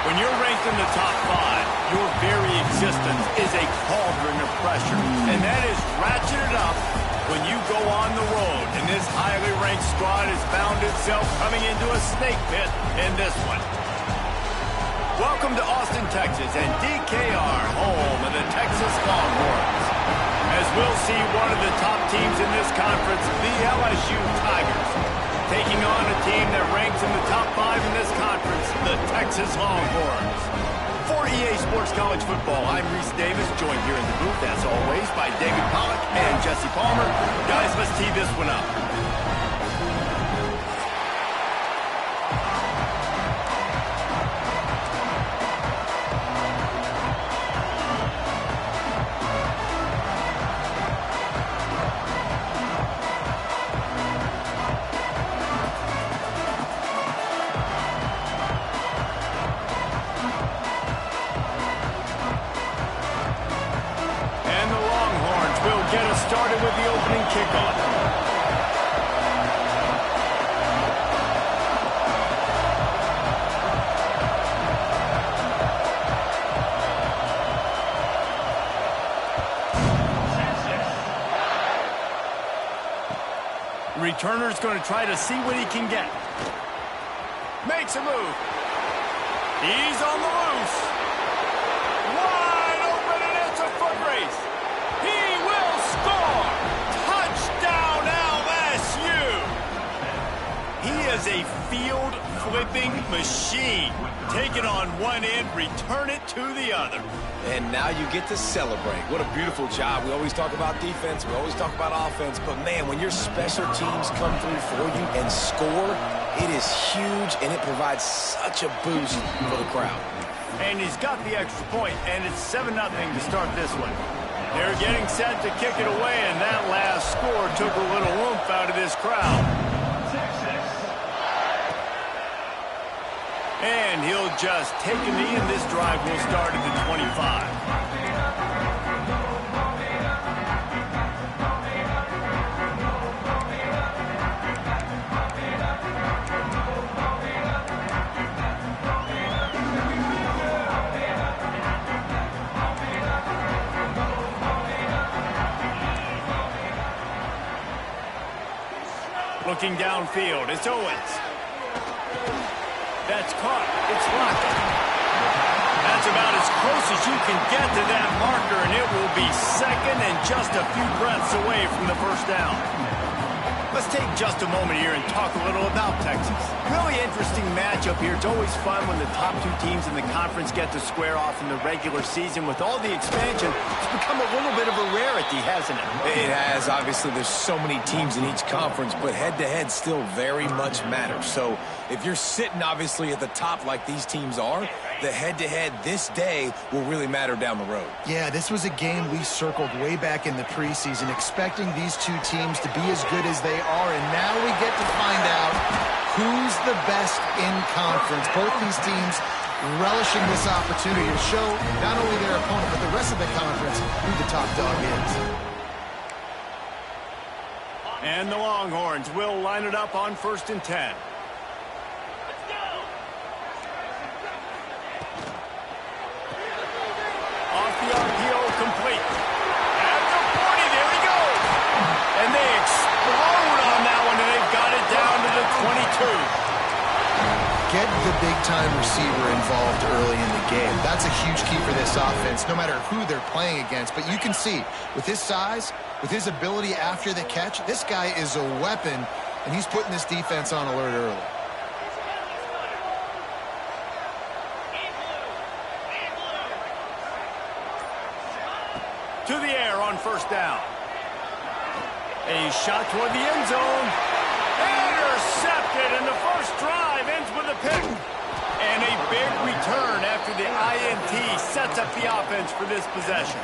When you're ranked in the top 5, your very existence is a cauldron of pressure. And that is ratcheted up when you go on the road. And this highly ranked squad has found itself coming into a snake pit in this one. Welcome to Austin, Texas, and DKR, home of the Texas Longhorns. As we'll see one of the top teams in this conference, the LSU Tigers, taking on a team that ranks in the top 5 in this conference, the Texas Longhorns. For EA Sports College Football, I'm Reese Davis, joined here in the booth, as always, by David Pollack and Jesse Palmer. Guys, let's tee this one up. Get us started with the opening kickoff. Returner's going to try to see what he can get. Makes a move. He's on the loose. Wide open, and it's a foot race. He will score! Touchdown LSU! He is a field-flipping machine. Take it on one end, return it to the other. And now you get to celebrate. What a beautiful job. We always talk about defense, we always talk about offense, but man, when your special teams come through for you and score, it is huge, and it provides such a boost for the crowd. And he's got the extra point, and it's 7-0 to start this one. They're getting set to kick it away, and that last score took a little oomph out of this crowd. And he'll just take a knee, and this drive will start at the 25. Looking downfield, it's Owens. That's caught. It's locked. That's about as close as you can get to that marker, and it will be second and just a few breaths away from the first down. Let's take just a moment here and talk a little about Texas. Really interesting matchup here. It's always fun when the top 2 teams in the conference get to square off in the regular season. With all the expansion, it's become a little bit of a rarity, hasn't it? It has. Obviously, there's so many teams in each conference, but head-to-head still very much matters. So if you're sitting, obviously, at the top like these teams are, the head-to-head this day will really matter down the road. Yeah, this was a game we circled way back in the preseason, expecting these 2 teams to be as good as they are, and now we get to find out who's the best in conference. Both these teams relishing this opportunity to show not only their opponent, but the rest of the conference who the top dog is. And the Longhorns will line it up on 1st and 10. Off the RPO, complete. At the 40, there he goes. And they explode on that one, and they've got it down to the 22. Get the big-time receiver involved early in the game. That's a huge key for this offense, no matter who they're playing against. But you can see, with his size, with his ability after the catch, this guy is a weapon, and he's putting this defense on alert early. to the air on first down. A shot toward the end zone. Intercepted, and the first drive ends with a pick. And a big return after the INT sets up the offense for this possession.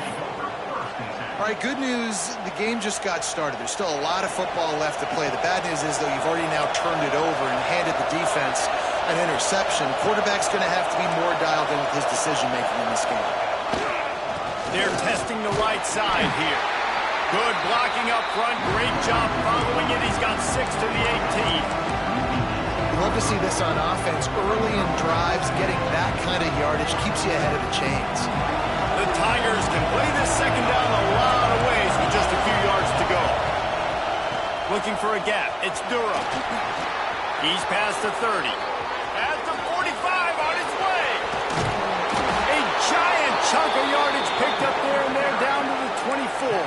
All right, good news, the game just got started. There's still a lot of football left to play. The bad news is, though, you've already now turned it over and handed the defense an interception. Quarterback's going to have to be more dialed in with his decision-making in this game. They're testing the right side here. Good blocking up front. Great job following it. He's got 6 to the 18. You love to see this on offense. Early in drives, getting that kind of yardage keeps you ahead of the chains. The Tigers can play this second down a lot of ways with just a few yards to go. Looking for a gap. It's Durham. He's past the 30. At the 45 on his way. A giant chunk of yardage picked up there, and they're down to the 24.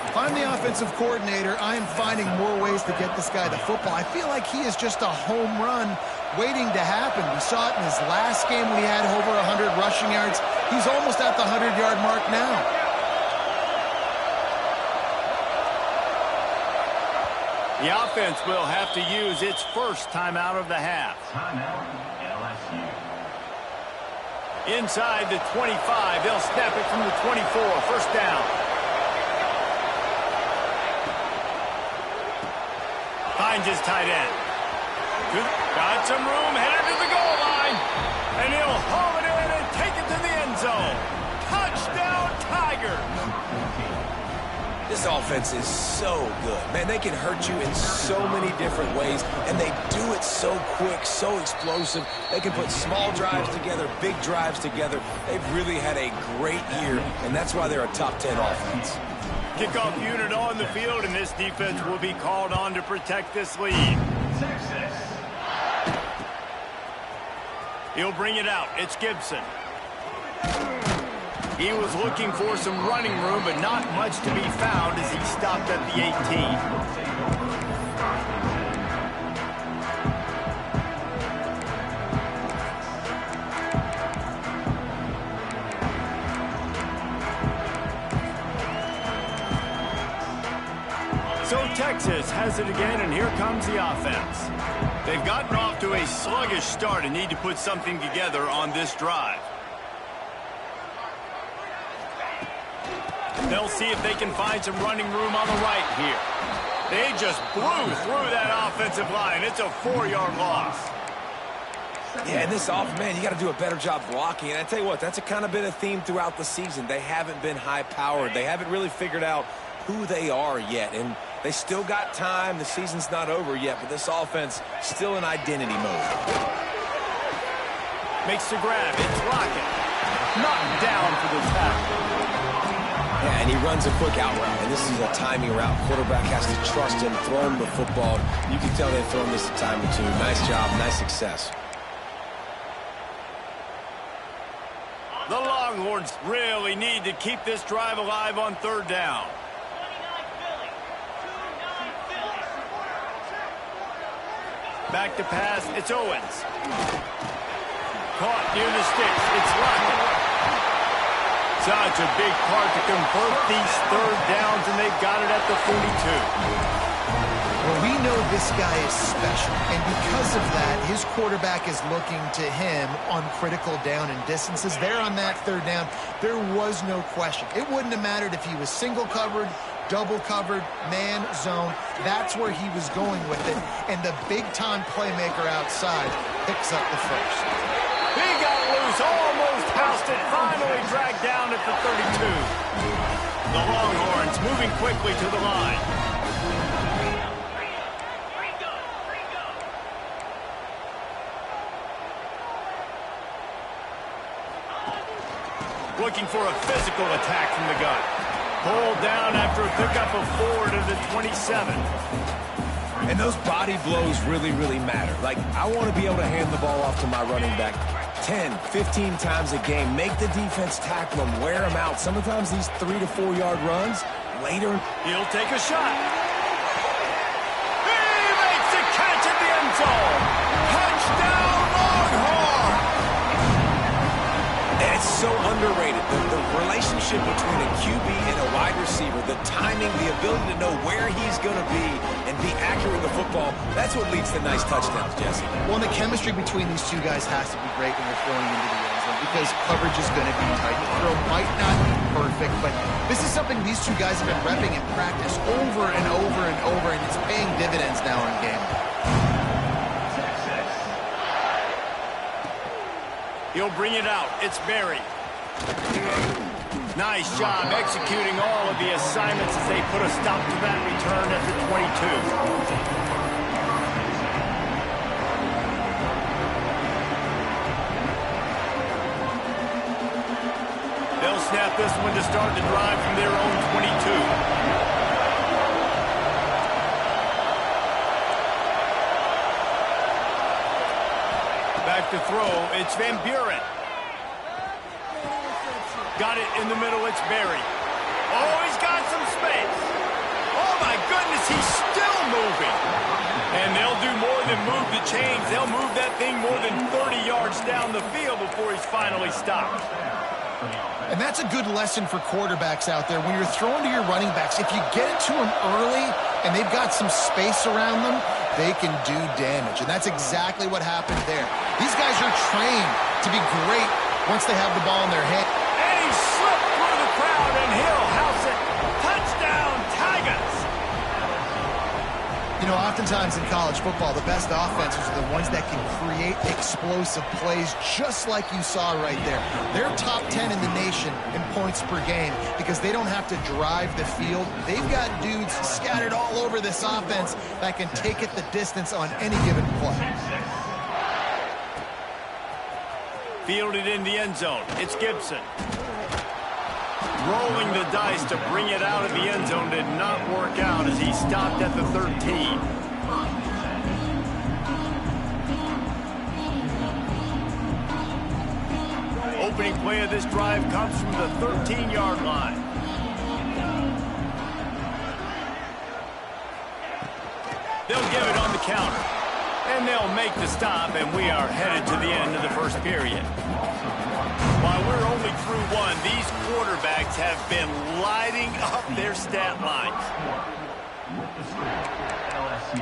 If I'm the offensive coordinator, I am finding more ways to get this guy the football. I feel like he is just a home run waiting to happen. We saw it in his last game when he had over 100 rushing yards. He's almost at the 100-yard mark now. The offense will have to use its first timeout of the half. Inside the 25, they'll snap it from the 24. First down. Finds his tight end. Got some room, headed to the goal line. And he'll haul it in and take it to the end zone. Touchdown, Tigers. This offense is so good. Man, they can hurt you in so many different ways, and they do it so quick, so explosive. They can put small drives together, big drives together. They've really had a great year, and that's why they're a top 10 offense. Kickoff unit on the field, and this defense will be called on to protect this lead. He'll bring it out. It's Gibson. He was looking for some running room, but not much to be found as he stopped at the 18. So Texas has it again, and here comes the offense. They've gotten off to a sluggish start and need to put something together on this drive. They'll see if they can find some running room on the right here. They just blew through that offensive line. It's a 4-yard loss. Yeah, and this offense, man, you got to do a better job blocking. And I tell you what, that's kind of been a theme throughout the season. They haven't been high-powered. They haven't really figured out who they are yet. And they still got time. The season's not over yet, but this offense still in identity mode. Makes the grab. It's Lockett. Knocked down for the tackle. Yeah, and he runs a quick out route, and this is a timing route. Quarterback has to trust him, throw him the football. You can tell they've thrown this a time or two. Nice job, nice success. The Longhorns really need to keep this drive alive on third down. Back to pass, it's Owens. Caught near the sticks, it's Lockett. Such a big part to convert these third downs, and they've got it at the 42. Well, we know this guy is special, and because of that, his quarterback is looking to him on critical down and distances. There on that third down, there was no question. It wouldn't have mattered if he was single covered, double covered, man, zone. That's where he was going with it, and the big-time playmaker outside picks up the first. He got loose, almost housed it, finally dragged down at the 32. The Longhorns moving quickly to the line. Looking for a physical attack from the gun. Pulled down after a pickup of 4 to the 27. And those body blows really, really matter. Like, I want to be able to hand the ball off to my running back 10, 15 times a game. Make the defense tackle them, wear them out. Sometimes these 3 to 4 yard runs, later. He'll take a shot. He makes the catch at the end zone. Touchdown, Longhorns! And it's so underrated. The relationship relationship between a QB and a wide receiver, the timing, the ability to know where he's going to be and be accurate with the football, that's what leads to nice touchdowns, Jesse. Well, and the chemistry between these two guys has to be great when they're throwing into the end zone because coverage is going to be tight. The throw might not be perfect, but this is something these two guys have been repping in practice over and over and over, and it's paying dividends now in game. He'll bring it out. It's Berry. Nice job executing all of the assignments as they put a stop to that return at the 22. They'll snap this one to start the drive from their own 22. Back to throw, it's Van Buren. Got it in the middle, it's Berry. Oh, he's got some space. Oh, my goodness, he's still moving. And they'll do more than move the chains. They'll move that thing more than 30 yards down the field before he's finally stopped. And that's a good lesson for quarterbacks out there. When you're throwing to your running backs, if you get it to them early and they've got some space around them, they can do damage. And that's exactly what happened there. These guys are trained to be great once they have the ball in their hand. And he slipped through the crowd, and he'll house it. Touchdown, Tigers! You know, oftentimes in college football, the best offenses are the ones that can create explosive plays just like you saw right there. They're top 10 in the nation in points per game because they don't have to drive the field. They've got dudes scattered all over this offense that can take it the distance on any given play. Fielded in the end zone. It's Gibson. Rolling the dice to bring it out of the end zone did not work out as he stopped at the 13. Opening play of this drive comes from the 13-yard line. They'll give it on the counter. And they'll make the stop, and we are headed to the end of the first period. While we're only through one, these quarterbacks have been lighting up their stat lines. LSU,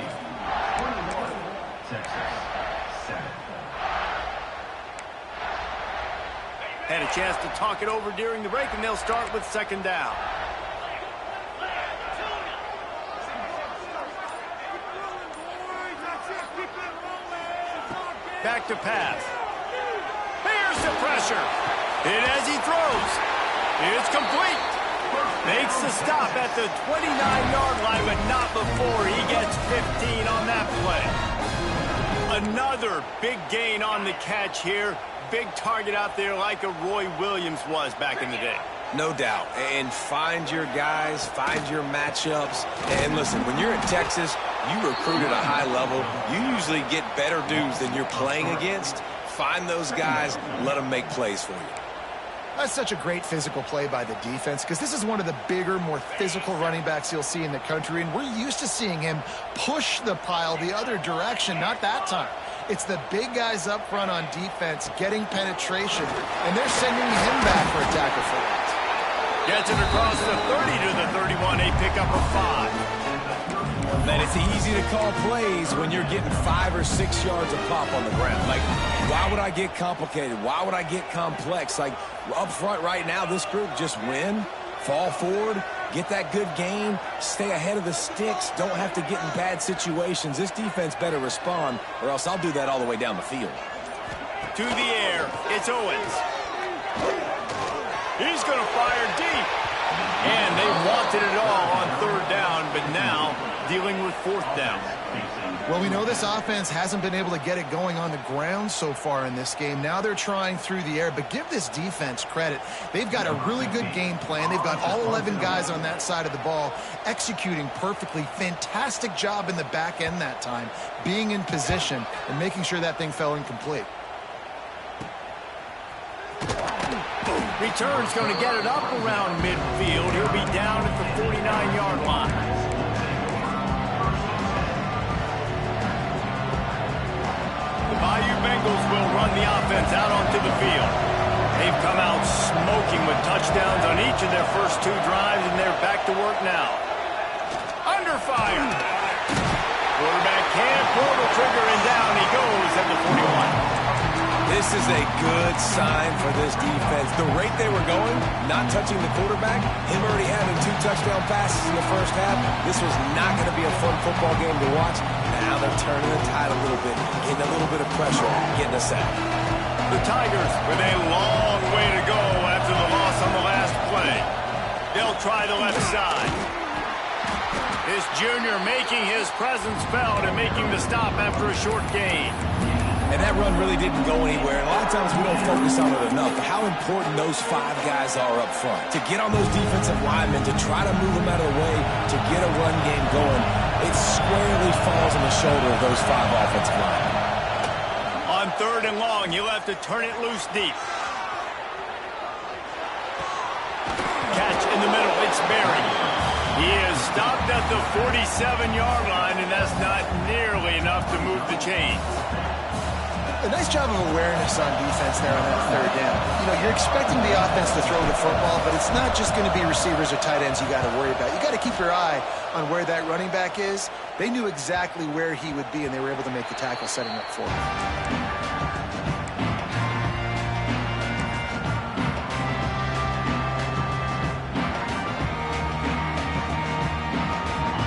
21, Texas, 7. Had a chance to talk it over during the break, and they'll start with second down. Back to pass. Here's the pressure. And as he throws, it's complete. Makes the stop at the 29-yard line, but not before he gets 15 on that play. Another big gain on the catch here. Big target out there like a Roy Williams was back in the day. No doubt. And find your guys, find your matchups. And listen, when you're in Texas, you recruit at a high level. You usually get better dudes than you're playing against. Find those guys, let them make plays for you. That's such a great physical play by the defense because this is one of the bigger, more physical running backs you'll see in the country, and we're used to seeing him push the pile the other direction, not that time. It's the big guys up front on defense getting penetration, and they're sending him back for a tackle for loss. Gets it across the 30 to the 31, a pickup of 5. Man, it's easy to call plays when you're getting 5 or 6 yards of pop on the ground. Like, why would I get complicated? Why would I get complex? Like, up front right now, this group just win, fall forward, get that good gain, stay ahead of the sticks, don't have to get in bad situations. This defense better respond, or else I'll do that all the way down the field. To the air, it's Owens. He's going to fire deep. And they wanted it all on third down, but now dealing with fourth down. Well, we know this offense hasn't been able to get it going on the ground so far in this game. Now they're trying through the air, but give this defense credit. They've got a really good game plan. They've got all 11 guys on that side of the ball executing perfectly. Fantastic job in the back end that time, being in position and making sure that thing fell incomplete. Return's going to get it up around midfield. He'll be down at the 49-yard line. The Bayou Bengals will run the offense out onto the field. They've come out smoking with touchdowns on each of their first 2 drives, and they're back to work now. Under fire. Quarterback can't pull the trigger, and down he goes at the 41. This is a good sign for this defense. The rate they were going, not touching the quarterback, him already having 2 touchdown passes in the first half, this was not going to be a fun football game to watch. Now they're turning the tide a little bit, getting a little bit of pressure, getting a sack. The Tigers with a long way to go after the loss on the last play. They'll try the left side. This junior making his presence felt and making the stop after a short gain. And that run really didn't go anywhere. And a lot of times we don't focus on it enough. But how important those 5 guys are up front. To get on those defensive linemen, to try to move them out of the way, to get a run game going, it squarely falls on the shoulder of those 5 offensive linemen. On 3rd and long, you'll have to turn it loose deep. Catch in the middle. It's Berry. He is stopped at the 47-yard line, and that's not nearly enough to move the chains. A nice job of awareness on defense there on that 3rd down. You know, you're expecting the offense to throw the football, but it's not just going to be receivers or tight ends you got to worry about. You got to keep your eye on where that running back is. They knew exactly where he would be, and they were able to make the tackle setting up for him.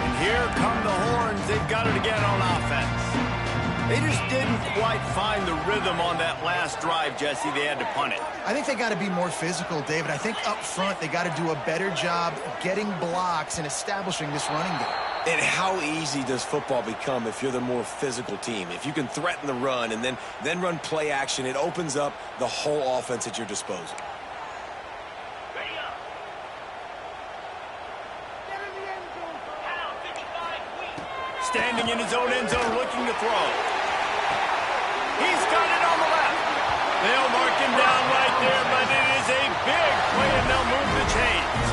And here come the horns. They've got it again on offense. They just didn't quite find the rhythm on that last drive, Jesse. They had to punt it. I think they got to be more physical, David. I think up front they got to do a better job getting blocks and establishing this running game. And how easy does football become if you're the more physical team? If you can threaten the run and then run play action, it opens up the whole offense at your disposal. Standing in his own end zone looking to throw. He's got it on the left. They'll mark him down right there, but it is a big play, and they'll move the chains.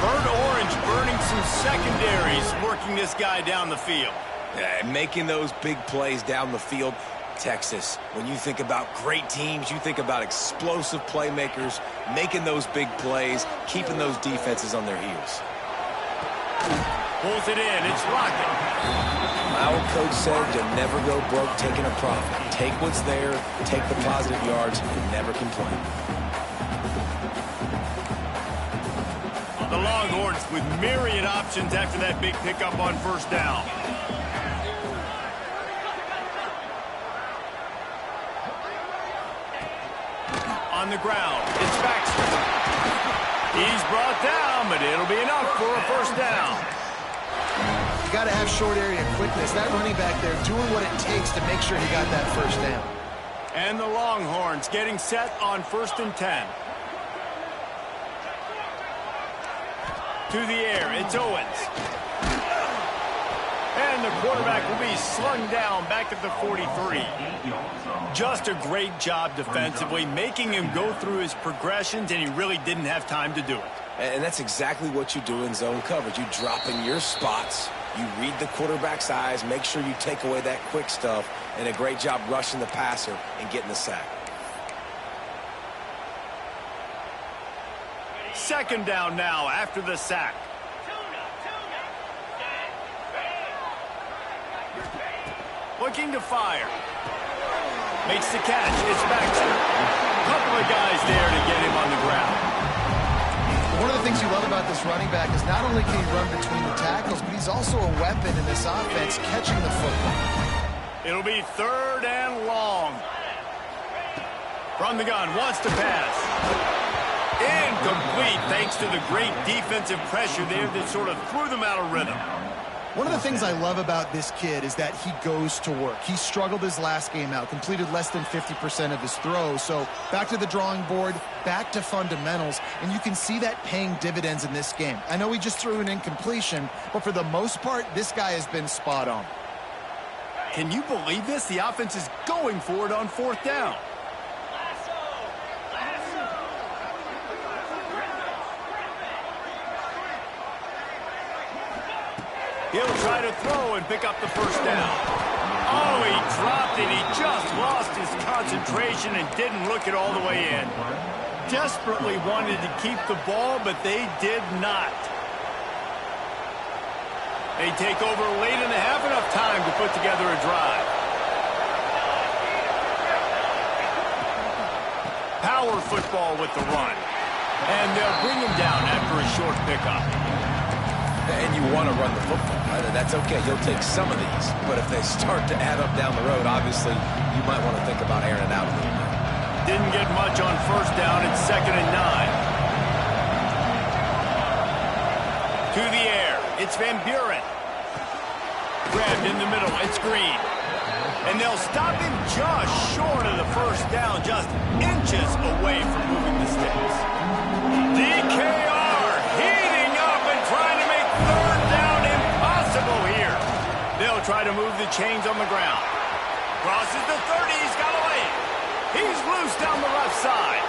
Burnt Orange burning some secondaries, working this guy down the field. Yeah, making those big plays down the field. Texas, when you think about great teams, you think about explosive playmakers, making those big plays, keeping those defenses on their heels. Pulls it in. It's Lockett. Our coach said to never go broke taking a profit. Take what's there, take the positive yards, and never complain. The Longhorns with myriad options after that big pickup on 1st down. On the ground, it's Baxter. He's brought down, but it'll be enough for a 1st down. You got to have short area quickness. That running back there doing what it takes to make sure he got that 1st down. And the Longhorns getting set on 1st and 10. To the air, it's Owens. And the quarterback will be slung down back at the 43. Just a great job defensively, making him go through his progressions, and he really didn't have time to do it. And that's exactly what you do in zone coverage. You drop in your spots, you read the quarterback's eyes, make sure you take away that quick stuff, and a great job rushing the passer and getting the sack. 2nd down now after the sack. Looking to fire. Makes the catch. It's Baxter. Couple of guys there to get him on the ground. One of the things you love about this running back is not only can he run between the tackles, but he's also a weapon in this offense catching the football. It'll be 3rd and long. From the gun, wants to pass. Incomplete thanks to the great defensive pressure there that sort of threw them out of rhythm. One of the things I love about this kid is that he goes to work. He struggled his last game out, completed less than 50% of his throws. So back to the drawing board, back to fundamentals, and you can see that paying dividends in this game. I know he just threw an incompletion, but for the most part, this guy has been spot on. Can you believe this? The offense is going for it on 4th down. He'll try to throw and pick up the 1st down. Oh, he dropped it. He just lost his concentration and didn't look it all the way in. Desperately wanted to keep the ball, but they did not. They take over late in the half, enough time to put together a drive. Power football with the run. And they'll bring him down after a short pickup. And you want to run the football. That's okay. You'll take some of these. But if they start to add up down the road, obviously, you might want to think about airing it out a little bit. Didn't get much on first down. It's 2nd and 9. To the air. It's Van Buren. Grabbed in the middle. It's Green. And they'll stop him just short of the first down, just inches away from moving the sticks. DKR heating up and trying to make third down impossible here. They'll try to move the chains on the ground. Crosses the 30. He's got away. He's loose down the left side.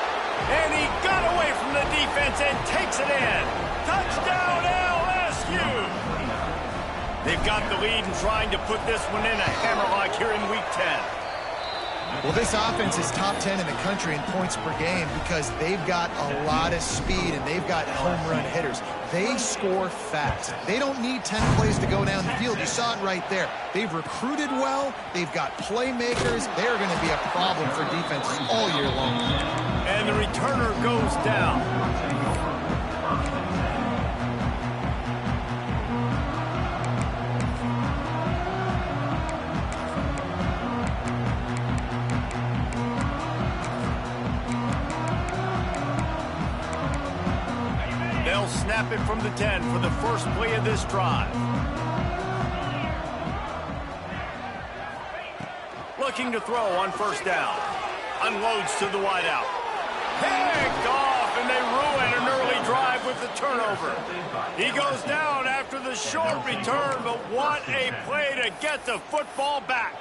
And he got away from the defense and takes it in. Touchdown, LSU! They've got the lead and trying to put this one in a hammerlock here in Week 10. Well, this offense is top 10 in the country in points per game because they've got a lot of speed and they've got home run hitters. They score fast. They don't need 10 plays to go down the field. You saw it right there. They've recruited well. They've got playmakers. They're going to be a problem for defenses all year long. And the returner goes down. They'll snap it from the 10 for the first play of this drive. Looking to throw on first down. Unloads to the wideout. Picked off, and they ruin an early drive with the turnover. He goes down after the short return, but what a play to get the football back.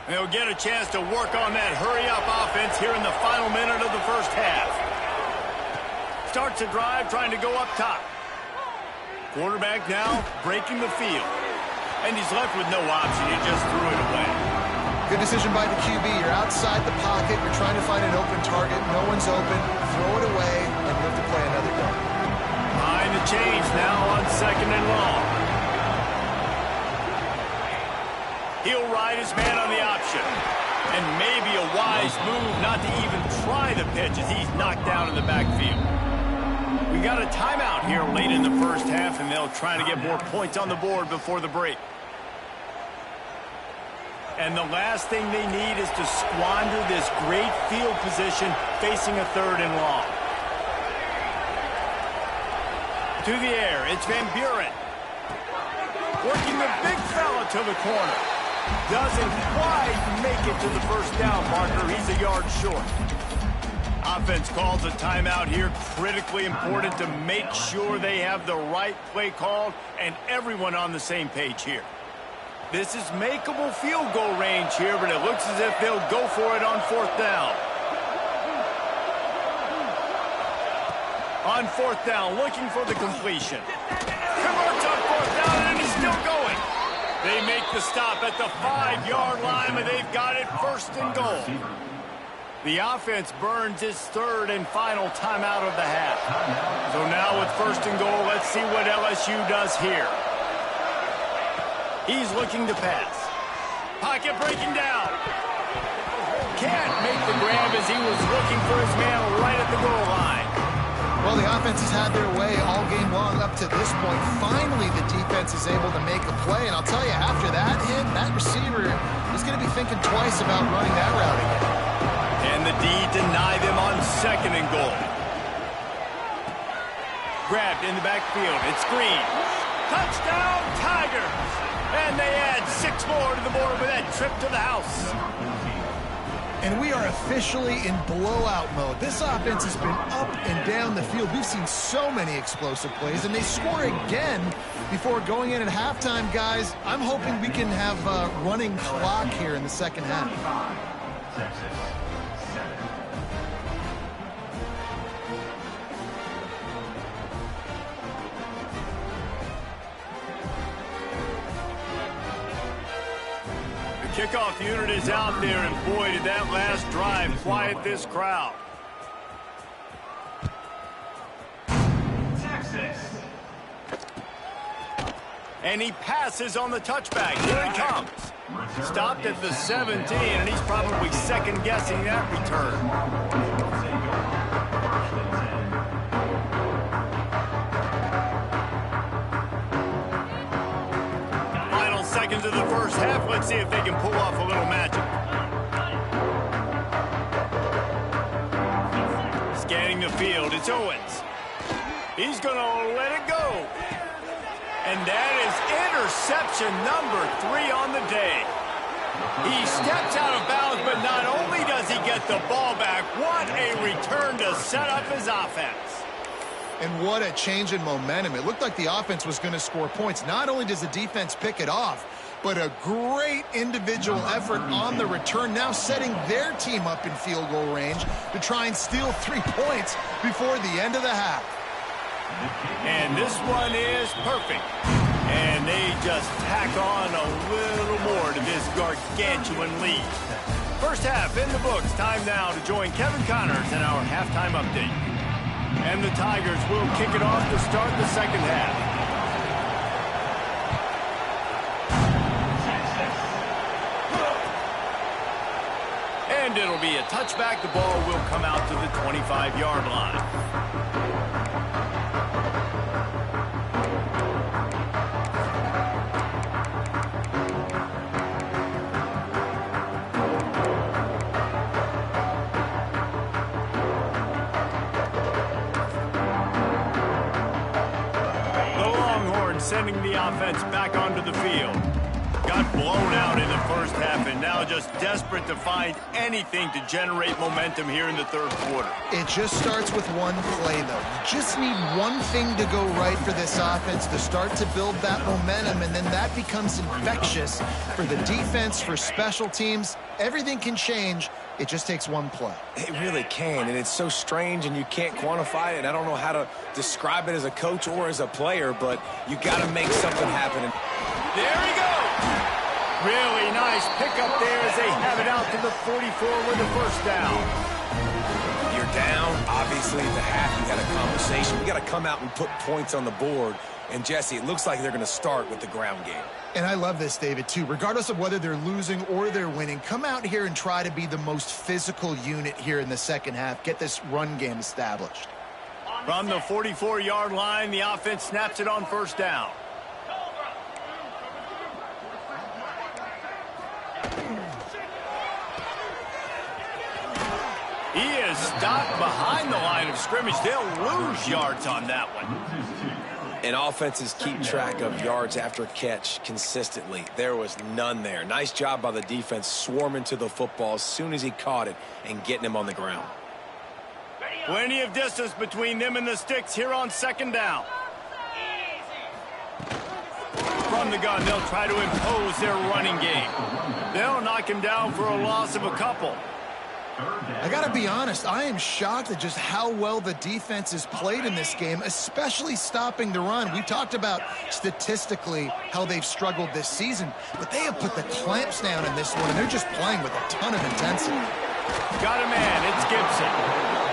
They'll get a chance to work on that hurry-up offense here in the final minute of the first half. Starts a drive trying to go up top. Quarterback now breaking the field. And he's left with no option. He just threw it away. Good decision by the QB. You're outside the pocket. You're trying to find an open target. No one's open. Throw it away, and you have to play another down. Behind the chains now on 2nd and long. He'll ride his man on the option. And maybe a wise move not to even try the pitch as he's knocked down in the backfield. We got a timeout here late in the first half, and they'll try to get more points on the board before the break. And the last thing they need is to squander this great field position facing a 3rd and long. To the air, it's Van Buren. Working the big fella to the corner. Doesn't quite make it to the first down marker. He's a yard short. Offense calls a timeout here. Critically important to make sure they have the right play called and everyone on the same page here. This is makeable field goal range here, but it looks as if they'll go for it on 4th down. On 4th down, looking for the completion. Converts on 4th down, and he's still going. They make the stop at the 5-yard line, but they've got it 1st and goal. The offense burns its 3rd and final timeout of the half. So now with 1st and goal, let's see what LSU does here. He's looking to pass. Pocket breaking down. Can't make the grab as he was looking for his man right at the goal line. Well, the offense has had their way all game long up to this point. Finally, the defense is able to make a play. And I'll tell you, after that hit, that receiver is going to be thinking twice about running that route again. And the D deny them on 2nd and goal. Grabbed in the backfield. It's Green. Touchdown, Tigers! And they add 6 more to the board with that trip to the house. And we are officially in blowout mode. This offense has been up and down the field. We've seen so many explosive plays, and they score again before going in at halftime, guys. I'm hoping we can have a running clock here in the second half. Texas. Kickoff unit is out there, and boy, did that last drive quiet this crowd. Texas. And he passes on the touchback. Here he comes. Stopped at the 17, and he's probably second-guessing that return. Final seconds of the first half. Let's see if they can pull off a little magic. Scanning the field, it's Owens. He's going to let it go. And that is interception number 3 on the day. He steps out of bounds, but not only does he get the ball back, what a return to set up his offense. And what a change in momentum. It looked like the offense was going to score points. Not only does the defense pick it off, but a great individual effort on the return, now setting their team up in field goal range to try and steal 3 points before the end of the half. And this one is perfect. And they just tack on a little more to this gargantuan lead. First half in the books. Time now to join Kevin Connors in our halftime update. And the Tigers will kick it off to start the second half. And it'll be a touchback. The ball will come out to the 25-yard line. Sending the offense back onto the field. Got blown out in the first half and now just desperate to find anything to generate momentum here in the third quarter. It just starts with one play, though. You just need one thing to go right for this offense to start to build that momentum, and then that becomes infectious for the defense, for special teams. Everything can change. It just takes one play. It really can, and it's so strange, and you can't quantify it. And I don't know how to describe it as a coach or as a player, but you got to make something happen. There he goes. Really nice pickup there as they have it out to the 44 with the first down. You're down, obviously, at the half. You got a conversation. We got to come out and put points on the board. And, Jesse, it looks like they're going to start with the ground game. And I love this, David, too. Regardless of whether they're losing or they're winning, come out here and try to be the most physical unit here in the second half. Get this run game established. From the 44-yard line, the offense snaps it on first down. He is stopped behind the line of scrimmage. They'll lose yards on that one. And offenses keep track of yards after catch consistently. There was none there. Nice job by the defense swarming to the football as soon as he caught it and getting him on the ground. Plenty of distance between them and the sticks here on second down. From the gun, they'll try to impose their running game. They'll knock him down for a loss of a couple. I got to be honest, I am shocked at just how well the defense has played in this game, especially stopping the run. We talked about statistically how they've struggled this season, but they have put the clamps down in this one, and they're just playing with a ton of intensity. Got a man, it's Gibson.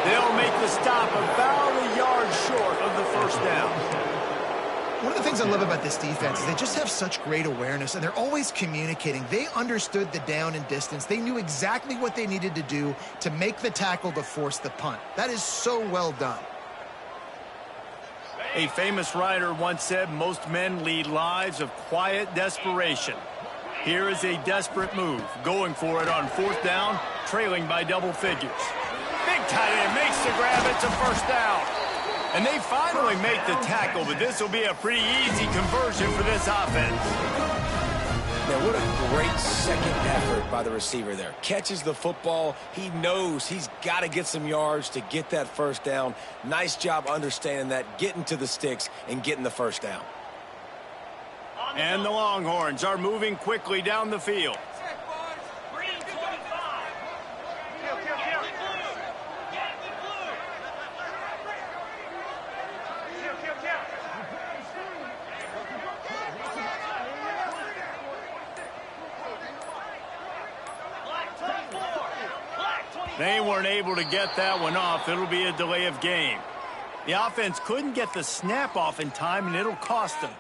They'll make the stop about a yard short of the first down. One of the things I love about this defense is they just have such great awareness, and they're always communicating. They understood the down and distance. They knew exactly what they needed to do to make the tackle to force the punt. That is so well done. A famous writer once said, most men lead lives of quiet desperation. Here is a desperate move, going for it on fourth down, trailing by double figures. Big tight end makes the grab. It's a first down. And they finally make the tackle, but this will be a pretty easy conversion for this offense. Now, what a great second effort by the receiver there. Catches the football. He knows he's got to get some yards to get that first down. Nice job understanding that, getting to the sticks and getting the first down. And the Longhorns are moving quickly down the field. They weren't able to get that one off. It'll be a delay of game. The offense couldn't get the snap off in time, and it'll cost them.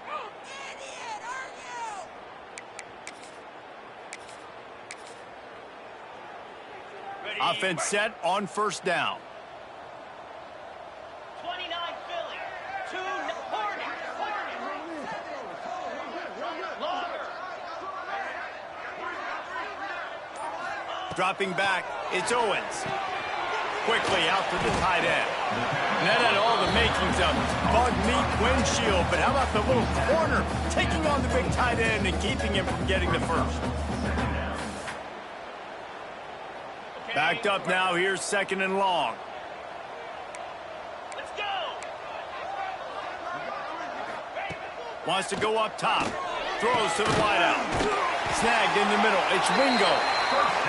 Offense set on first down. 29 Philly. 2 Hornets. Dropping back, it's Owens. Quickly out to the tight end. And that had all the makings of bug meat windshield, but how about the little corner taking on the big tight end and keeping him from getting the first? Backed up now, here's 2nd and long. Let's go. Wants to go up top. Throws to the wideout. Snagged in the middle. It's Wingo.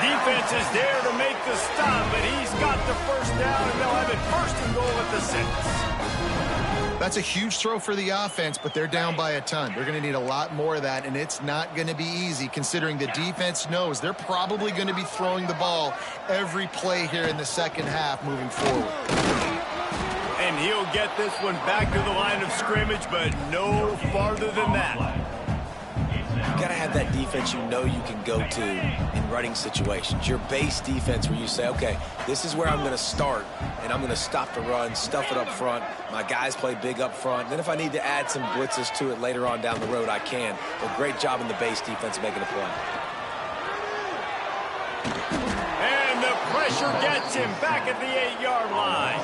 Defense is there to make the stop, but he's got the first down, and they'll have it 1st and goal at the 6. That's a huge throw for the offense, but they're down by a ton. They're going to need a lot more of that, and it's not going to be easy considering the defense knows they're probably going to be throwing the ball every play here in the second half moving forward. And he'll get this one back to the line of scrimmage, but no farther than that. You got to have that defense you know you can go to in running situations. Your base defense where you say, okay, this is where I'm going to start, and I'm going to stop the run, stuff it up front. My guys play big up front. Then if I need to add some blitzes to it later on down the road, I can. But great job in the base defense making a play. And the pressure gets him back at the 8-yard line.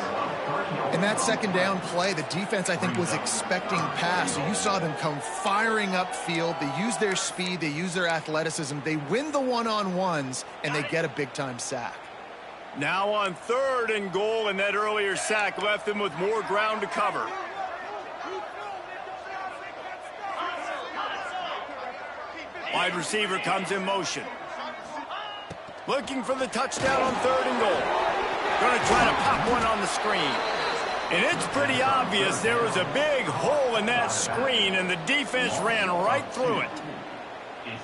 In that second down play, the defense, I think, was expecting pass. So you saw them come firing upfield. They use their speed. They use their athleticism. They win the one-on-ones, and they get a big-time sack. Now on 3rd and goal, and that earlier sack left them with more ground to cover. Wide receiver comes in motion. Looking for the touchdown on 3rd and goal. Going to try to pop one on the screen. And it's pretty obvious there was a big hole in that screen, and the defense ran right through it.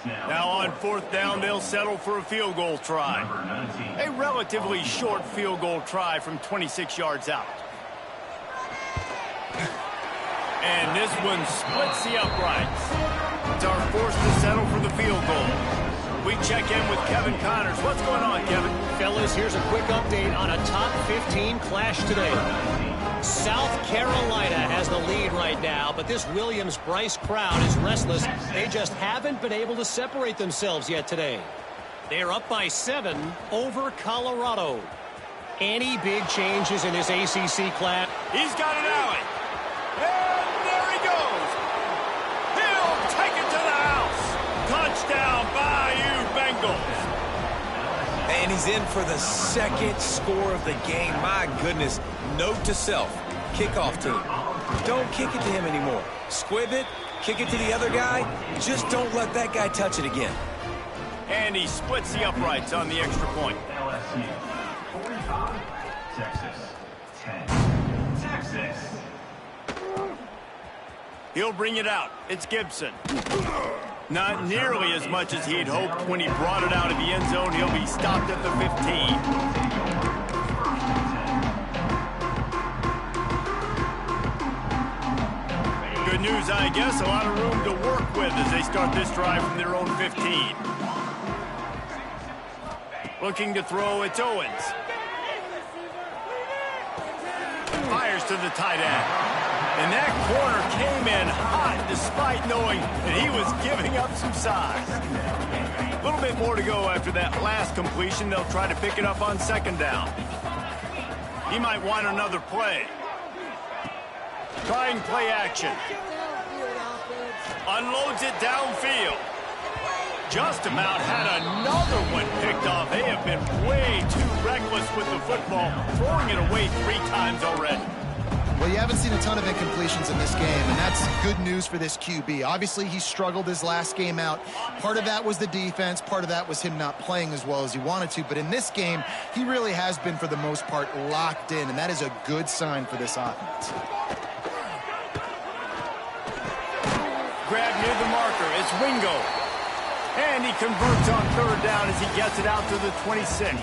Now on 4th down, they'll settle for a field goal try. A relatively short field goal try from 26 yards out. And this one splits the uprights. It's our force to settle for the field goal. We check in with Kevin Connors. What's going on, Kevin? Fellas, here's a quick update on a top 15 clash today. South Carolina has the lead right now, but this Williams-Brice crowd is restless. They just haven't been able to separate themselves yet today. They're up by 7 over Colorado. Any big changes in this ACC clash? He's got an alley. And there he goes. He'll take it to the house. Touchdown, Bayou Bengals. And he's in for the 2nd score of the game. My goodness. Note to self, kickoff team. Don't kick it to him anymore. Squib it, kick it to the other guy. Just don't let that guy touch it again. And he splits the uprights on the extra point. LSU 45, Texas 10. Texas. He'll bring it out. It's Gibson. Not nearly as much as he'd hoped when he brought it out of the end zone. He'll be stopped at the 15. Good news, I guess. A lot of room to work with as they start this drive from their own 15. Looking to throw, it's Owens. Fires to the tight end. And that corner came in hot despite knowing that he was giving up some size. A little bit more to go after that last completion. They'll try to pick it up on 2nd down. He might want another play. Trying play action. Unloads it downfield. Just about had another one picked off. They have been way too reckless with the football, throwing it away 3 times already. Well, you haven't seen a ton of incompletions in this game, and that's good news for this QB. Obviously, he struggled his last game out. Part of that was the defense. Part of that was him not playing as well as he wanted to. But in this game, he really has been, for the most part, locked in, and that is a good sign for this offense. Grab near the marker. It's Wingo. And he converts on 3rd down as he gets it out to the 26.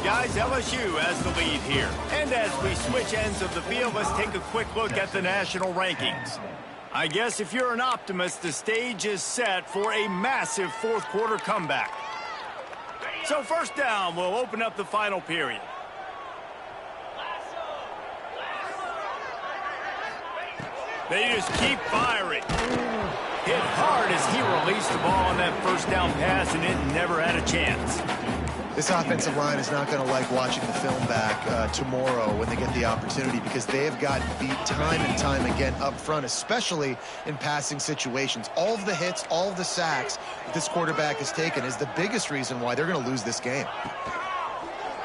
guys, LSU has the lead here. And as we switch ends of the field, let's take a quick look at the national rankings. I guess if you're an optimist, the stage is set for a massive fourth quarter comeback. So first down, we'll open up the final period. They just keep firing. Hit hard as he released the ball on that first down pass, and it never had a chance. This offensive line is not going to like watching the film back tomorrow when they get the opportunity, because they have gotten beat time and time again up front, especially in passing situations. All of the hits, all of the sacks that this quarterback has taken is the biggest reason why they're going to lose this game.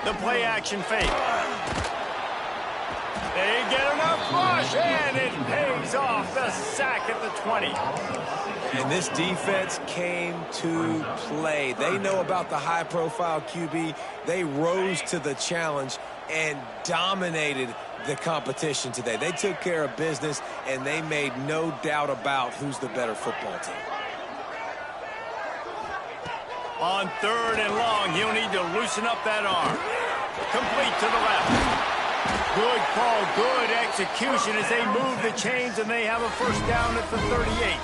The play action fake. They get enough rush, and it pays off. The sack at the 20. And this defense came to play. They know about the high-profile QB. They rose to the challenge and dominated the competition today. They took care of business, and they made no doubt about who's the better football team. On third and long, he'll need to loosen up that arm. Complete to the left. Good call, good execution as they move the chains, and they have a first down at the 38.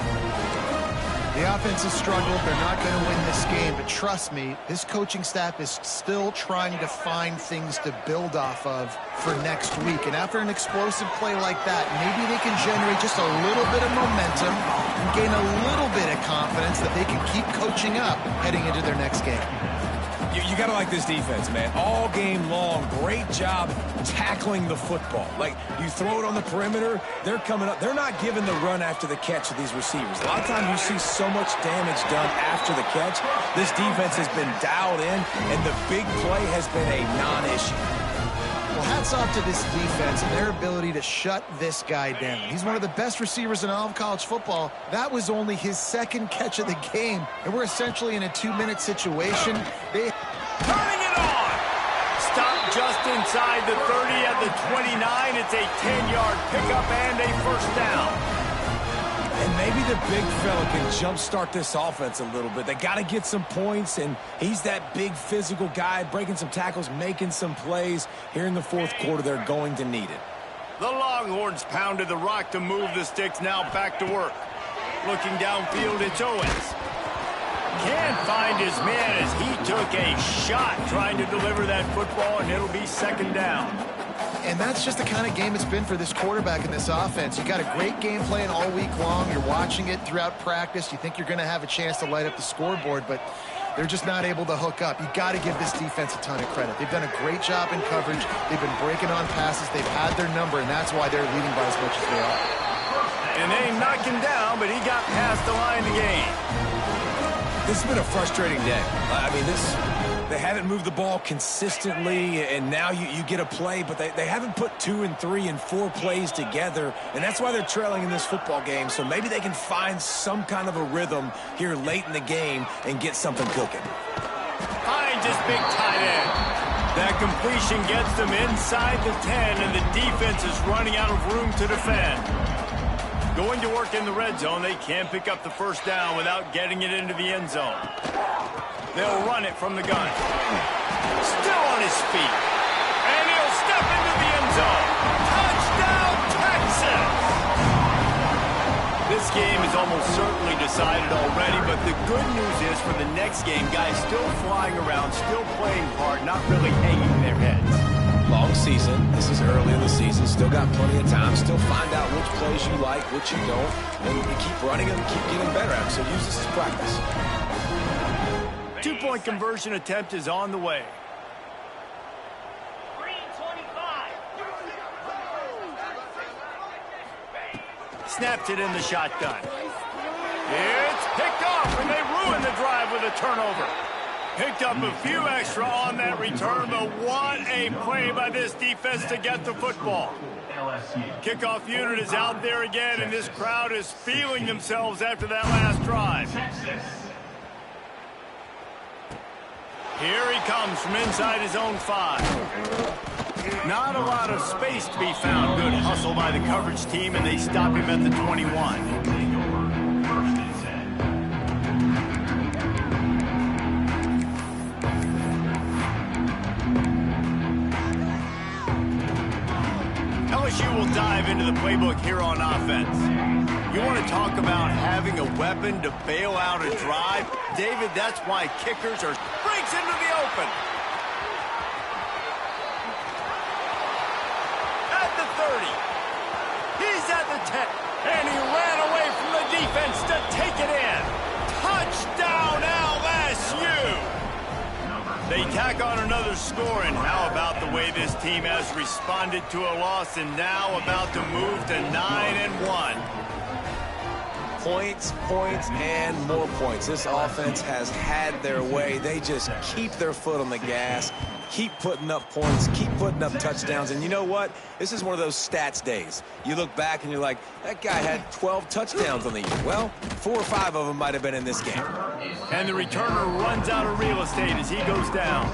The offense has struggled. They're not going to win this game, but trust me, this coaching staff is still trying to find things to build off of for next week. And after an explosive play like that, maybe they can generate just a little bit of momentum and gain a little bit of confidence that they can keep coaching up heading into their next game. You got to like this defense, man. All game long, great job tackling the football. Like, you throw it on the perimeter, they're coming up. They're not giving the run after the catch of these receivers. A lot of times you see so much damage done after the catch. This defense has been dialed in, and the big play has been a non-issue. Well, hats off to this defense and their ability to shut this guy down. He's one of the best receivers in all of college football. That was only his second catch of the game, and we're essentially in a 2-minute situation. Turning it on. Stop just inside the 30 at the 29. It's a 10-yard pickup and a first down. And maybe the big fella can jumpstart this offense a little bit. They got to get some points, and he's that big physical guy, breaking some tackles, making some plays. Here in the fourth quarter, they're going to need it. The Longhorns pounded the rock to move the sticks, now back to work. Looking downfield, it's Owens. Can't find his man as he took a shot trying to deliver that football, and it'll be second down. And that's just the kind of game it's been for this quarterback in this offense. You got a great game plan all week long. You're watching it throughout practice. You think you're going to have a chance to light up the scoreboard, but they're just not able to hook up. You got to give this defense a ton of credit. They've done a great job in coverage. They've been breaking on passes. They've had their number, and that's why they're leading by as much as they are. And they knocked him down, but he got past the line to gain. This has been a frustrating day. I mean, they haven't moved the ball consistently, and now you get a play, but they haven't put 2 and 3 and 4 plays together, and that's why they're trailing in this football game. So maybe they can find some kind of a rhythm here late in the game and get something cooking. Finds his big tight end. That completion gets them inside the 10, and the defense is running out of room to defend. Going to work in the red zone, they can't pick up the first down without getting it into the end zone. They'll run it from the gun. Still on his feet. And he'll step into the end zone. Touchdown, Texas! This game is almost certainly decided already, but the good news is for the next game, guys still flying around, still playing hard, not really hanging their heads. Long season. This is early in the season. Still got plenty of time. Still find out which plays you like, which you don't, and you keep running them, keep getting better at them. So use this as practice. 2-point conversion attempt is on the way. Green 25. Snapped it in the shotgun. It's picked off, and they ruin the drive with a turnover. Picked up a few extra on that return, but what a play by this defense to get the football. Kickoff unit is out there again, and this crowd is feeling themselves after that last drive. Here he comes from inside his own 5. Not a lot of space to be found. Good hustle by the coverage team, and they stop him at the 21. dive into the playbook here on offense. You want to talk about having a weapon to bail out a drive? David, that's why kickers are breaks into the open. At the 30. He's at the 10. And he ran away from the defense to take it in. Touchdown, LSU! They tack on another score, and how about the way this team has responded to a loss and now about to move to 9-1. Points, points, and more points. This offense has had their way. They just keep their foot on the gas, keep putting up points, keep putting up touchdowns. And you know what? This is one of those stats days. You look back and you're like, that guy had 12 touchdowns on the year. Well, 4 or 5 of them might have been in this game. And the returner runs out of real estate as he goes down.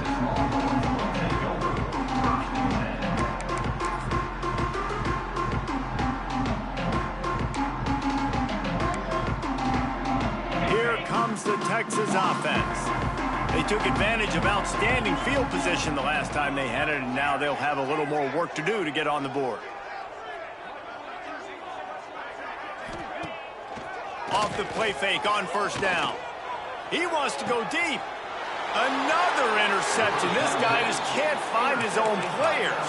Here comes the Texas offense. They took advantage of outstanding field position the last time they had it, and now they'll have a little more work to do to get on the board. Off the play fake on first down. He wants to go deep. Another interception. This guy just can't find his own players.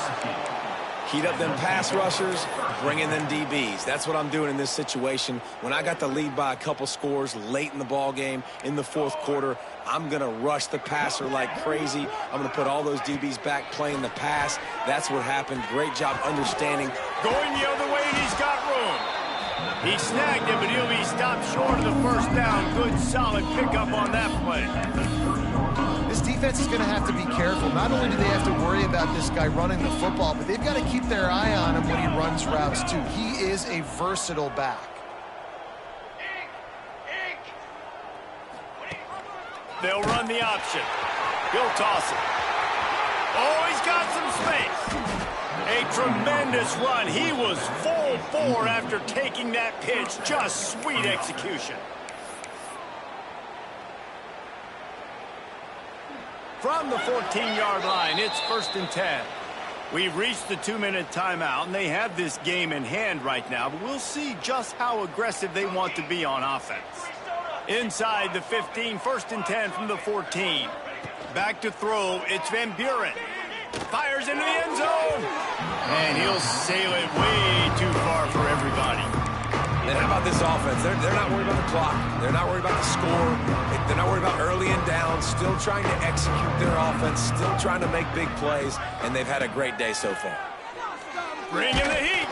Heat up them pass rushers, bring in them DBs. That's what I'm doing in this situation. When I got the lead by a couple scores late in the ball game, in the fourth quarter, I'm going to rush the passer like crazy. I'm going to put all those DBs back playing the pass. That's what happened. Great job understanding. Going the other way, and he's got room. He snagged it, but he'll be stopped short of the first down. Good, solid pickup on that play. This defense is going to have to be careful. Not only do they have to worry about this guy running the football, but they've got to keep their eye on him when he runs routes, too. He is a versatile back. They'll run the option. He'll toss it. Oh, he's got some space. A tremendous run. He was full bore after taking that pitch. Just sweet execution. From the 14-yard line, it's 1st and 10. We've reached the 2-minute timeout, and they have this game in hand right now, but we'll see just how aggressive they want to be on offense. Inside the 15, 1st and 10 from the 14. Back to throw, it's Van Buren. Fires into the end zone. And he'll sail it way too far for everybody. And how about this offense? They're not worried about the clock. They're not worried about the score. They're not worried about early and down. Still trying to execute their offense. Still trying to make big plays. And they've had a great day so far. Bring in the heat.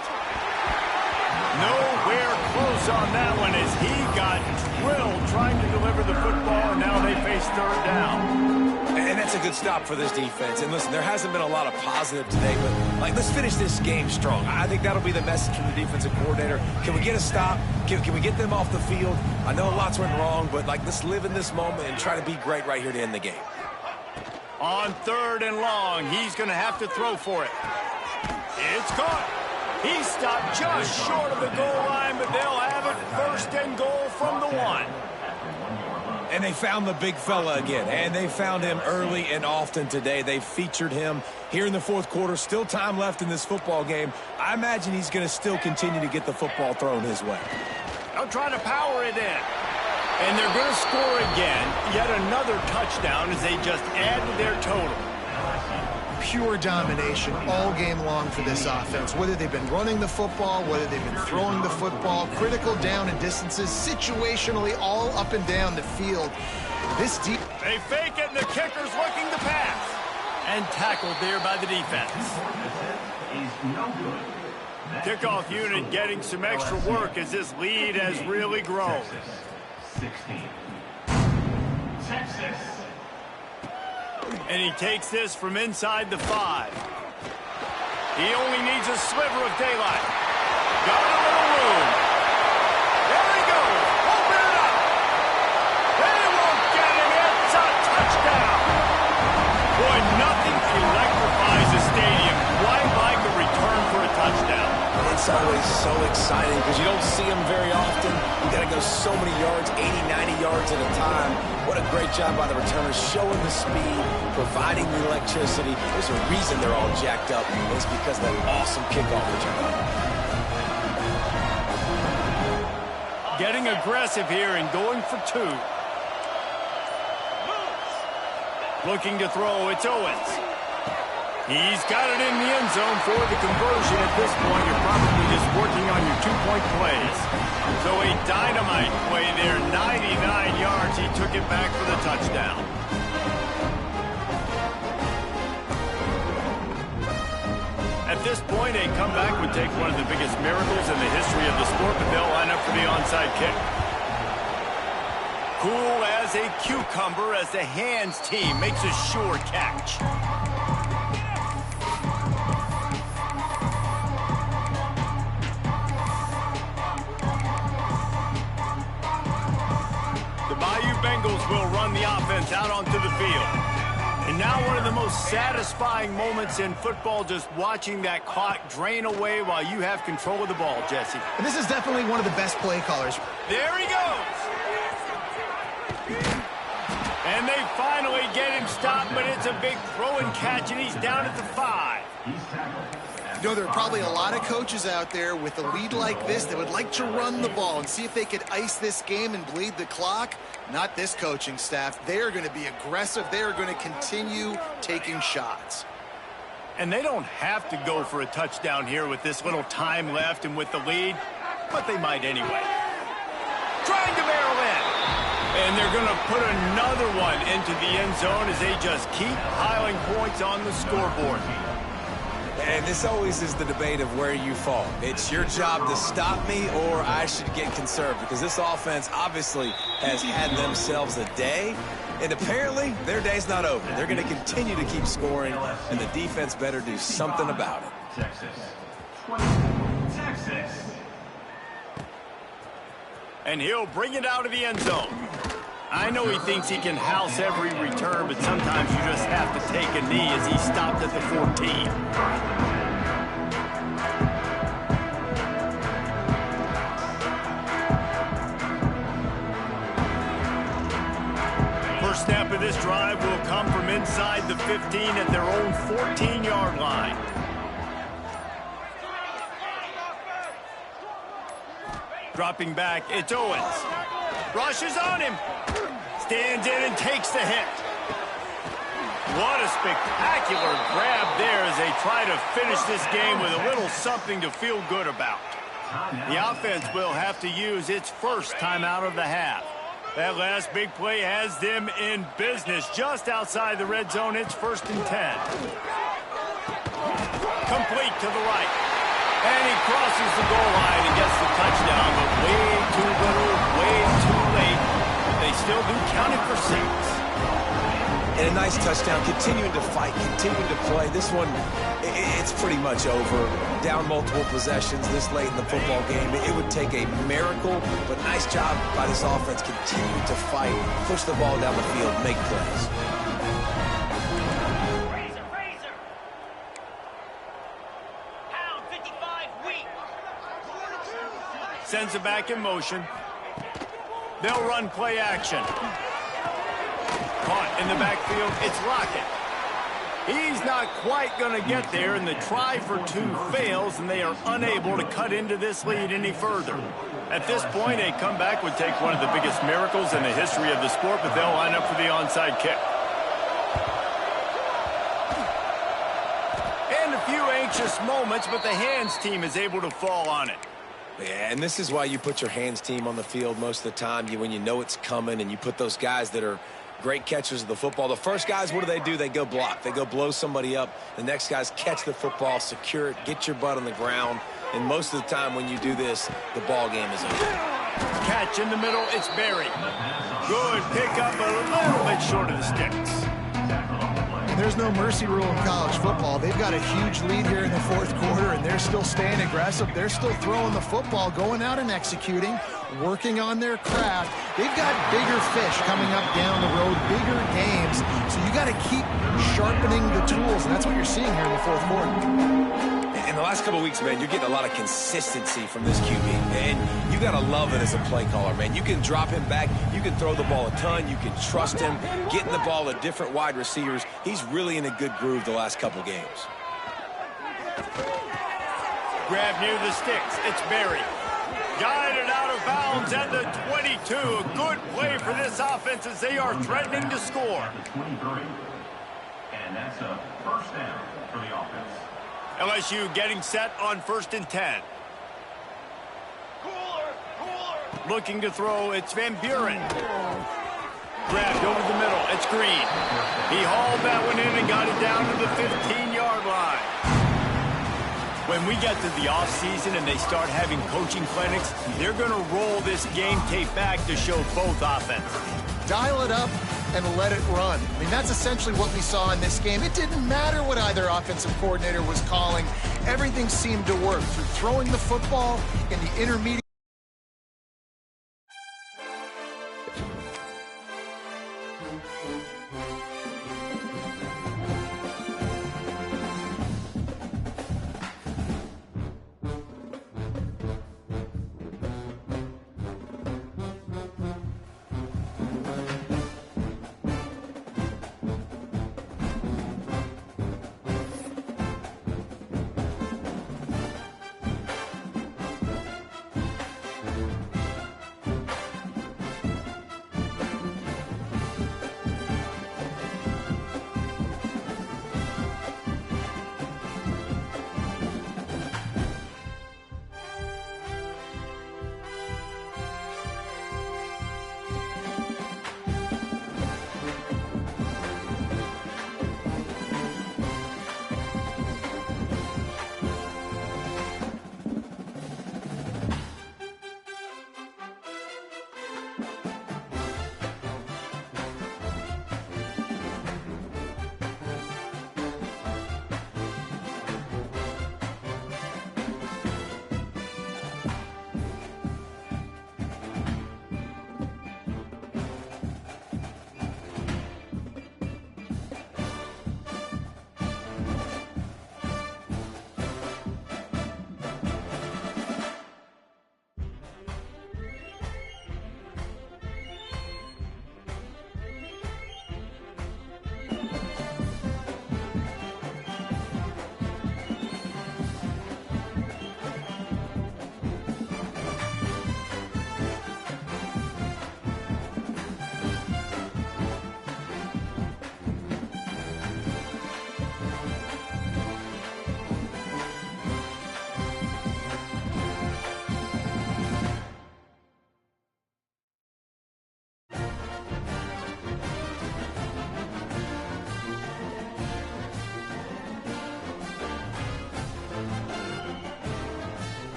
Nowhere close on that one as he got drilled trying to deliver the football, and now they face 3rd down. And that's a good stop for this defense. And listen, there hasn't been a lot of positive today, but let's finish this game strong. I think that'll be the message from the defensive coordinator. Can we get a stop? Can we get them off the field? I know lots went wrong, but let's live in this moment and try to be great right here to end the game. On 3rd and long, he's going to have to throw for it. It's caught. He stopped just short of the goal line, but they'll have it 1st and goal from the 1. And they found the big fella again, and they found him early and often today. They featured him here in the fourth quarter. Still time left in this football game. I imagine he's going to still continue to get the football thrown his way. They'll try to power it in. And they're going to score again. Yet another touchdown as they just add to their total. Pure domination all game long for this offense. Whether they've been running the football, whether they've been throwing the football, critical down and distances, situationally all up and down the field. This deep. They fake it, and the kicker's looking to pass. And tackled there by the defense. Kickoff unit getting some extra work as this lead has really grown. 16. Texas. And he takes this from inside the 5. He only needs a sliver of daylight. Got a little room. There he goes. Open it up. They won't get him. It's a touchdown. Boy, nothing electrifies a stadium quite like a return for a touchdown. It's always so exciting because you don't see them very often. You got to go so many yards, 80, 90 yards at a time. What a great job by the returners, showing the speed, providing the electricity. There's a reason they're all jacked up. It's because of that awesome kickoff return. Getting aggressive here and going for 2. Looking to throw, it's Owens. He's got it in the end zone for the conversion. At this point, you're probably just working on your 2-point plays. So a dynamite play there, 99 yards. He took it back for the touchdown. At this point, a comeback would take one of the biggest miracles in the history of the sport, but they'll line up for the onside kick. Cool as a cucumber as the hands team makes a sure catch. The Bayou Bengals will run the offense out onto the field. And now one of the most satisfying moments in football, just watching that clock drain away while you have control of the ball, Jesse. And this is definitely one of the best play callers. There he goes. And they finally get him stopped, but it's a big throw and catch, and he's down at the 5. You know, there are probably a lot of coaches out there with a lead like this that would like to run the ball and see if they could ice this game and bleed the clock. Not this coaching staff. They are going to be aggressive. They are going to continue taking shots. And they don't have to go for a touchdown here with this little time left and with the lead, but they might anyway. Trying to barrel in. And they're going to put another one into the end zone as they just keep piling points on the scoreboard. And this always is the debate of where you fall. It's your job to stop me, or I should get conserved, because this offense obviously has had themselves a day, and apparently their day's not over. They're going to continue to keep scoring, and the defense better do something about it. Texas. And he'll bring it out of the end zone. I know he thinks he can house every return, but sometimes you just have to take a knee as he stopped at the 14. First snap of this drive will come from inside the 15 at their own 14-yard line. Dropping back, it's Owens. Rushes on him. Stands in and takes the hit. What a spectacular grab there as they try to finish this game with a little something to feel good about. The offense will have to use its first timeout of the half. That last big play has them in business just outside the red zone. It's 1st and 10. Complete to the right. And he crosses the goal line and gets the touchdown, but way too little, way too late. They still do count it for 6. And a nice touchdown, continuing to fight, continuing to play. This one, it's pretty much over. Down multiple possessions this late in the football game. It would take a miracle, but nice job by this offense continuing to fight, push the ball down the field, make plays. Sends it back in motion. They'll run play action. Caught in the backfield, it's Lockett. He's not quite going to get there, and the try for 2 fails, and they are unable to cut into this lead any further. At this point, a comeback would take one of the biggest miracles in the history of the sport, but they'll line up for the onside kick. And a few anxious moments, but the hands team is able to fall on it. Yeah, and this is why you put your hands team on the field most of the time. When you know it's coming, and you put those guys that are great catchers of the football. The first guys, what do? They go block. They go blow somebody up. The next guys catch the football, secure it, get your butt on the ground. And most of the time when you do this, the ball game is over. Catch in the middle, it's Berry. Good pickup, but a little bit short of the sticks. There's no mercy rule in college football. They've got a huge lead here in the 4th quarter, and they're still staying aggressive. They're still throwing the football, going out and executing, working on their craft. They've got bigger fish coming up down the road, bigger games. So you got to keep sharpening the tools, and that's what you're seeing here in the 4th quarter. In the last couple of weeks, man, you're getting a lot of consistency from this QB, and you got to love it as a play caller, man. You can drop him back. You can throw the ball a ton. You can trust him, getting the ball to different wide receivers. He's really in a good groove the last couple games. Grab near the sticks. It's Berry. Guided out of bounds at the 22. A good play for this offense as they are threatening to score. 23. And that's a first down for the offense. LSU getting set on 1st and 10. Looking to throw, it's Van Buren. Grabbed over the middle, it's Green. He hauled that one in and got it down to the 15-yard line. When we get to the offseason and they start having coaching clinics, they're going to roll this game tape back to show both offenses. Dial it up and let it run. I mean, that's essentially what we saw in this game. It didn't matter what either offensive coordinator was calling. Everything seemed to work through throwing the football in the intermediate.